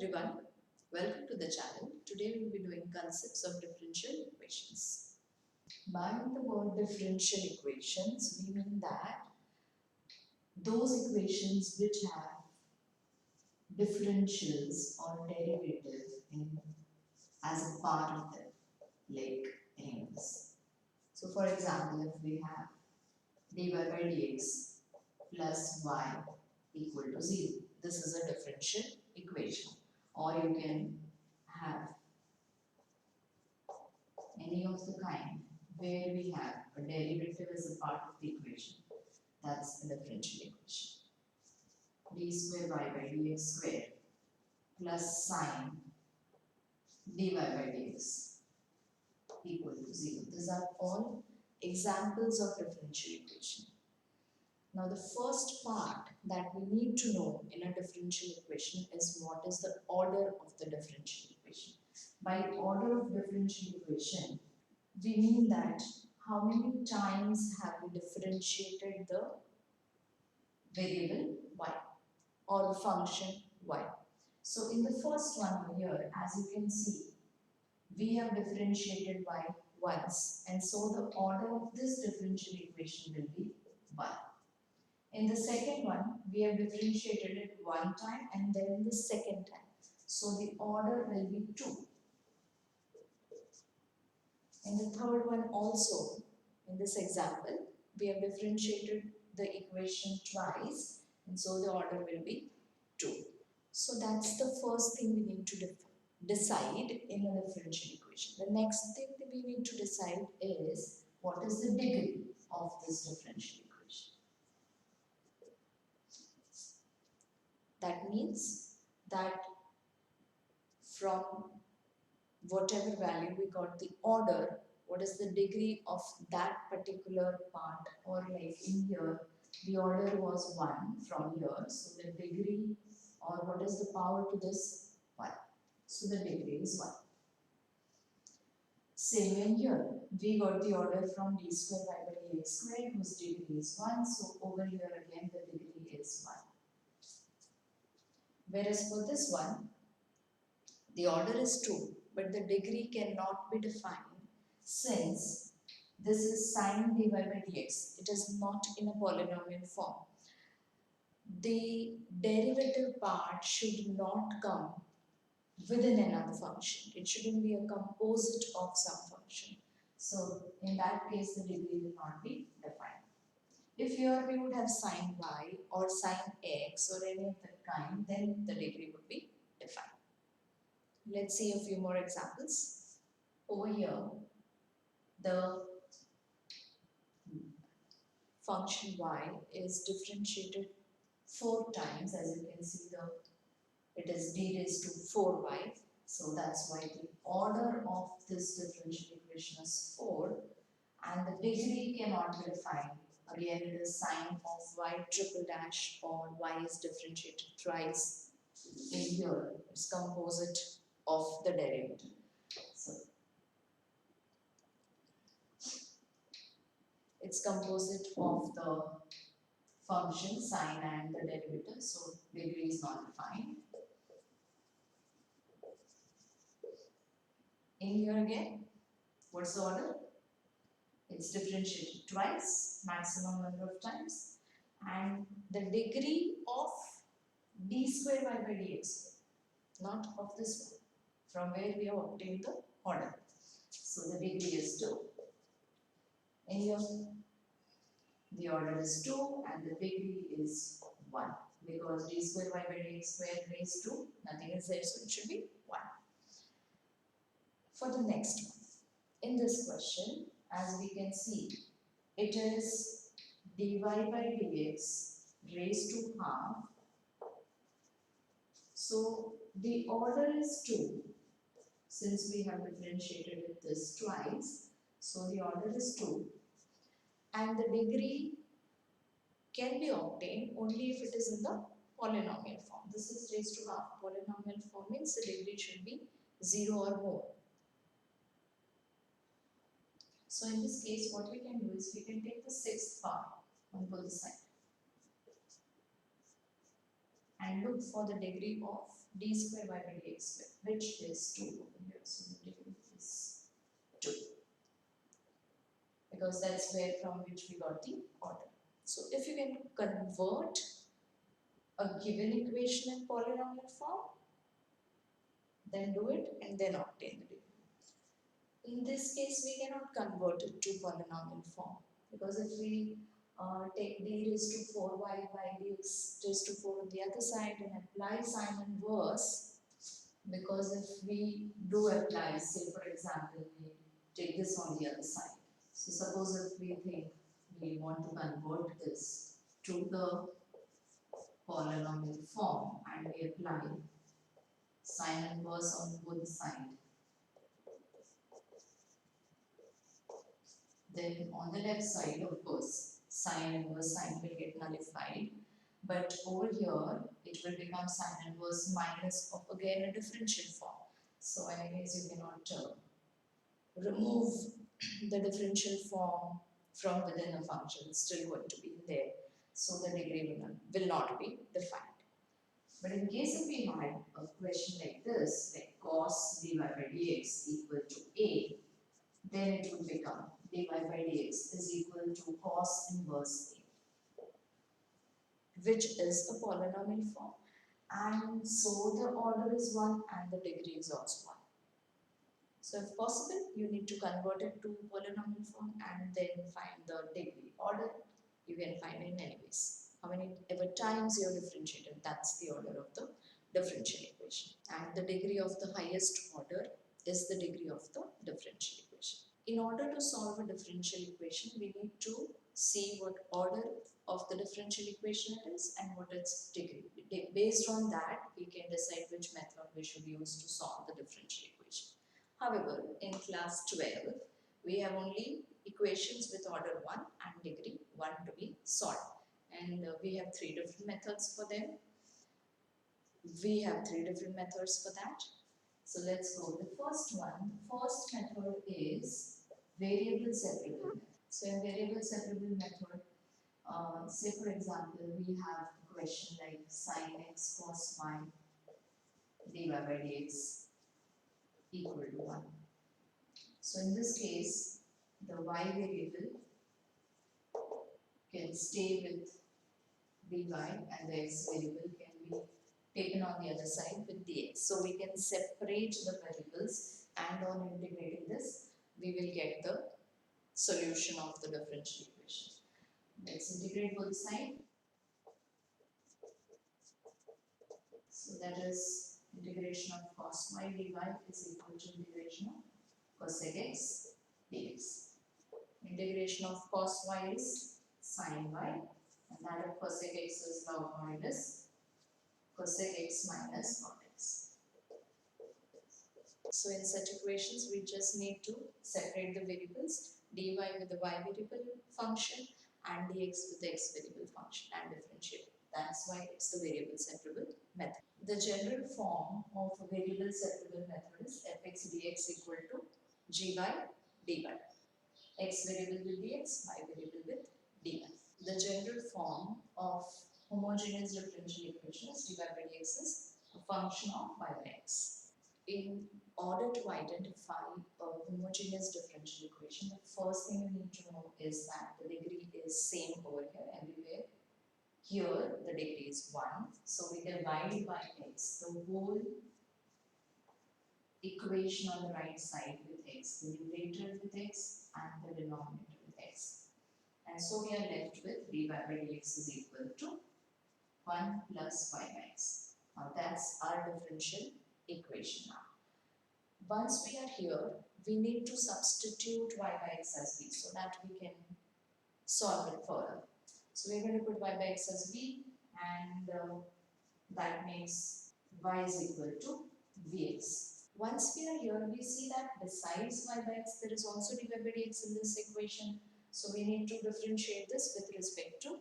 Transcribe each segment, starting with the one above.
everyone, welcome to the channel. Today we will be doing concepts of differential equations. By the word differential equations, we mean that those equations which have differentials or derivative as a part of them, like any of this. So for example, if we have dy by dx plus y equal to 0, this is a differential equation. Or you can have any of the kind where we have a derivative as a part of the equation. That's the differential equation. D square y by dx square plus sine dy by dx equal to 0. These are all examples of differential equation. Now the first part that we need to know in a differential equation is what is the order of the differential equation. By order of differential equation, we mean that how many times have we differentiated the variable y or the function y. So in the first one here, as you can see, we have differentiated y once, and so the order of this differential equation will be 1. In the second one, we have differentiated it one time and then the second time. So the order will be 2. In the third one also, in this example, we have differentiated the equation twice, and so the order will be 2. So that's the first thing we need to decide in a differential equation. The next thing that we need to decide is what is the degree of this differential equation. That means that from whatever value we got the order, what is the degree of that particular part, or like in here, the order was 1 from here, so the degree or what is the power to this 1. So the degree is 1. Same in here, we got the order from d square y by dx square whose degree is 1, so over here again the degree is 1. Whereas for this one, the order is 2, but the degree cannot be defined since this is sine dy by dx. It is not in a polynomial form. The derivative part should not come within another function. It shouldn't be a composite of some function. So in that case, the degree will not be defined. If here we would have sine y or sine x or any of that kind, then the degree would be defined. Let's see a few more examples. Over here, the function y is differentiated 4 times. As you can see, it is d raised to 4y. So that's why the order of this differential equation is 4, and the degree cannot be defined. Again, it is sine of y triple dash, or y is differentiated twice. In here, it's composite of the derivative. So it's composite of the function sine and the derivative, so degree is not defined. In here again, what's the order? It's differentiated twice, maximum number of times, and the degree of d square y by dx, not of this one, from where we have obtained the order. So the degree is 2. In here, the order is 2 and the degree is 1, because d square y by dx square raised to nothing is there, so it should be 1. For the next one, in this question, as we can see, it is dy by dx raised to half. So the order is 2, since we have differentiated it this twice, so the order is 2, and the degree can be obtained only if it is in the polynomial form. This is raised to half. Polynomial form means the degree should be 0 or more. So in this case, what we can do is we can take the 6th part on both sides and look for the degree of d square y by dx square, which is 2 over here. So the degree is 2 because that's where from which we got the order. So if you can convert a given equation in polynomial form, then do it and then obtain the degree. In this case, we cannot convert it to polynomial form because if we take d raised to 4y by dx raised to 4 on the other side and apply sine inverse, because if we do apply, say for example, we take this on the other side. So suppose if we think we want to convert this to the polynomial form and we apply sine inverse on both sides, then on the left side, of course, sine inverse sine will get nullified. But over here, it will become sine inverse minus of again a differential form. So anyways, you cannot remove the differential form from within a function. It's still going to be there. So the degree will not be defined. But in case if we had a question like this, like cos dy by dx equal to a, then it will become dy by dx is equal to cos inverse a, which is a polynomial form. And so the order is 1 and the degree is also 1. So if possible, you need to convert it to polynomial form and then find the degree. Order you can find in any ways. How many ever times you have differentiated, that's the order of the differential equation. And the degree of the highest order is the degree of the differential equation. In order to solve a differential equation, we need to see what order of the differential equation it is and what its degree. Based on that, we can decide which method we should use to solve the differential equation. However, in class 12, we have only equations with order 1 and degree 1 to be solved. And we have 3 different methods for them. We have 3 different methods for that. So let's go. The first one, the first method is variable separable method. So in variable separable method, say for example, we have a question like sin x cos y dy by dx equal to 1. So in this case, the y variable can stay with dy and the x variable can be taken on the other side with dx. So we can separate the variables and on integrating this, we will get the solution of the differential equation. Let's integrate both sides. So that is integration of cos y dy is equal to integration of cosec x dx. Integration of cos y is sin y and that of cosec x is log minus cosec x minus cot x. So in such equations, we just need to separate the variables, dy with the y variable function and dx with the x variable function and differentiate. That's why it's the variable separable method. The general form of a variable separable method is fx dx equal to gy dy. X variable with dx, y variable with dy. The general form of homogeneous differential equation is dy by dx is a function of y by x. In order to identify a homogeneous differential equation, the first thing you need to know is that the degree is same over here everywhere. Here the degree is 1, so we divide by x the whole equation on the right side with x, the numerator with x and the denominator with x. And so we are left with dy by dx is equal to 1 plus y by x. Now that's our differential equation now. Once we are here, we need to substitute y by x as b so that we can solve it further. So we're going to put y by x as b and that makes y is equal to vx. Once we are here, we see that besides y by x, there is also dy by dx in this equation. So we need to differentiate this with respect to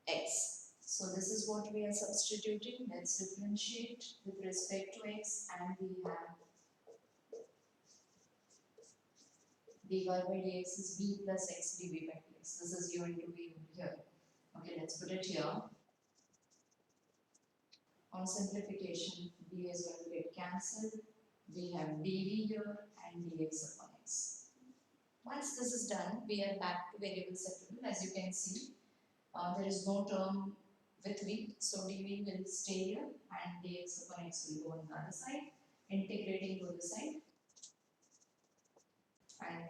x. So this is what we are substituting. Let's differentiate with respect to x and we have dy by dx is b plus x dv by dx. This is going to be here. Okay, let's put it here. On simplification, dA is going to get cancelled. We have dV here and dx upon x. Once this is done, we are back to variable separable. As you can see, there is no term with v, so dv will stay here and dx upon x will go on the other side, integrating to the side, and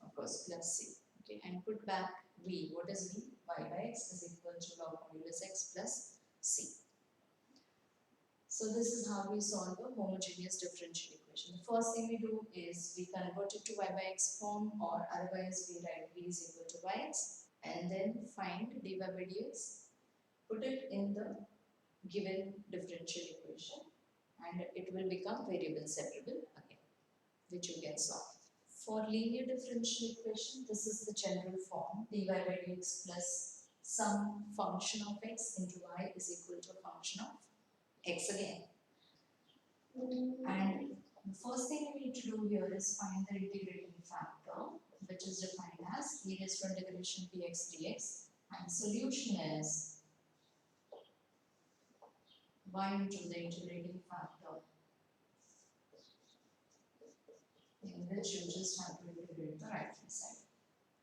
of course plus c. Okay, and put back v. What is v? Y by x is equal to log modulus x plus c. So this is how we solve a homogeneous differential equation. The first thing we do is we convert it to y by x form, or otherwise we write v is equal to yx, and then find dy by dx, put it in the given differential equation, and it will become variable separable again, which you can solve. For linear differential equation, this is the general form: dy by dx plus some function of x into y is equal to a function of x again. And the first thing we need to do here is find the integrating factor, which is defined as e raised to integration px dx, and the solution is y into the integrating factor, in which you just have to integrate the right hand side.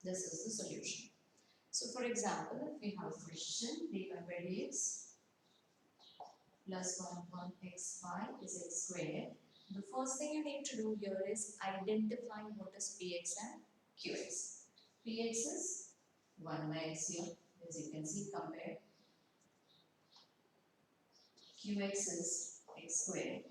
This is the solution. So for example, if we have a question, dy by dx plus 1 upon xy is x squared, the first thing you need to do here is identify what is px and qx. Px is 1 by x here, as you can see, compared. Qx is x squared.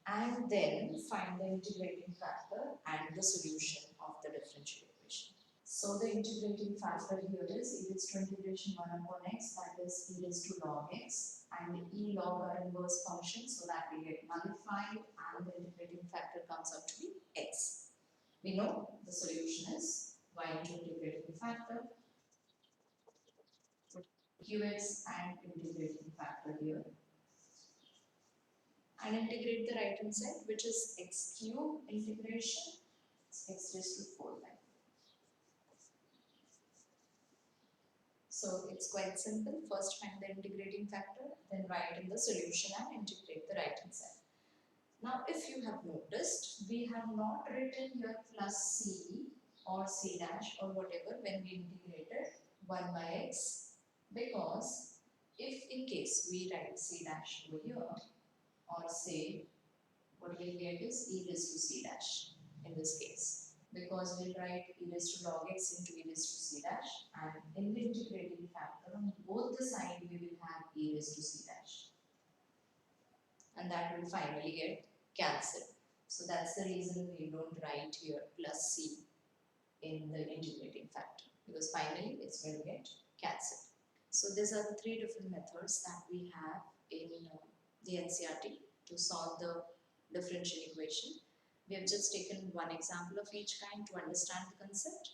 And then find the integrating factor and the solution of the differential equation. So the integrating factor here is e raised to integration 1 upon x, that is e raised to log x, and e log our inverse function, so that will get nullified and the integrating factor comes out to be x. We know the solution is y into integrating factor, put qx and integrating factor here, and integrate the right hand side, which is x cube integration, it's x raised to 4 by. So it's quite simple. First find the integrating factor, then write in the solution and integrate the right hand side. Now if you have noticed, we have not written here plus c or c dash or whatever when we integrated 1 by x, because if in case we write c dash over here, or say what we'll get is e raised to c dash in this case, because we'll write e raised to log x into e raised to c dash, and in the integrating factor on both the sides we will have e raised to c dash, and that will finally get cancelled. So that's the reason we don't write here plus c in the integrating factor, because finally it's going to get cancelled. So these are the three different methods that we have in the NCERT to solve the differential equation. We have just taken one example of each kind to understand the concept.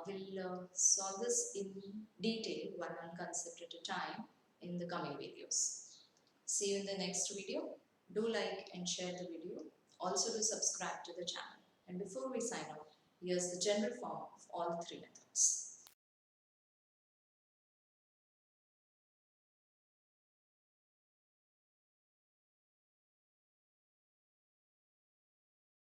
We'll solve this in detail, one concept at a time, in the coming videos. See you in the next video. Do like and share the video. Also do subscribe to the channel. And before we sign off, here's the general form of all three methods.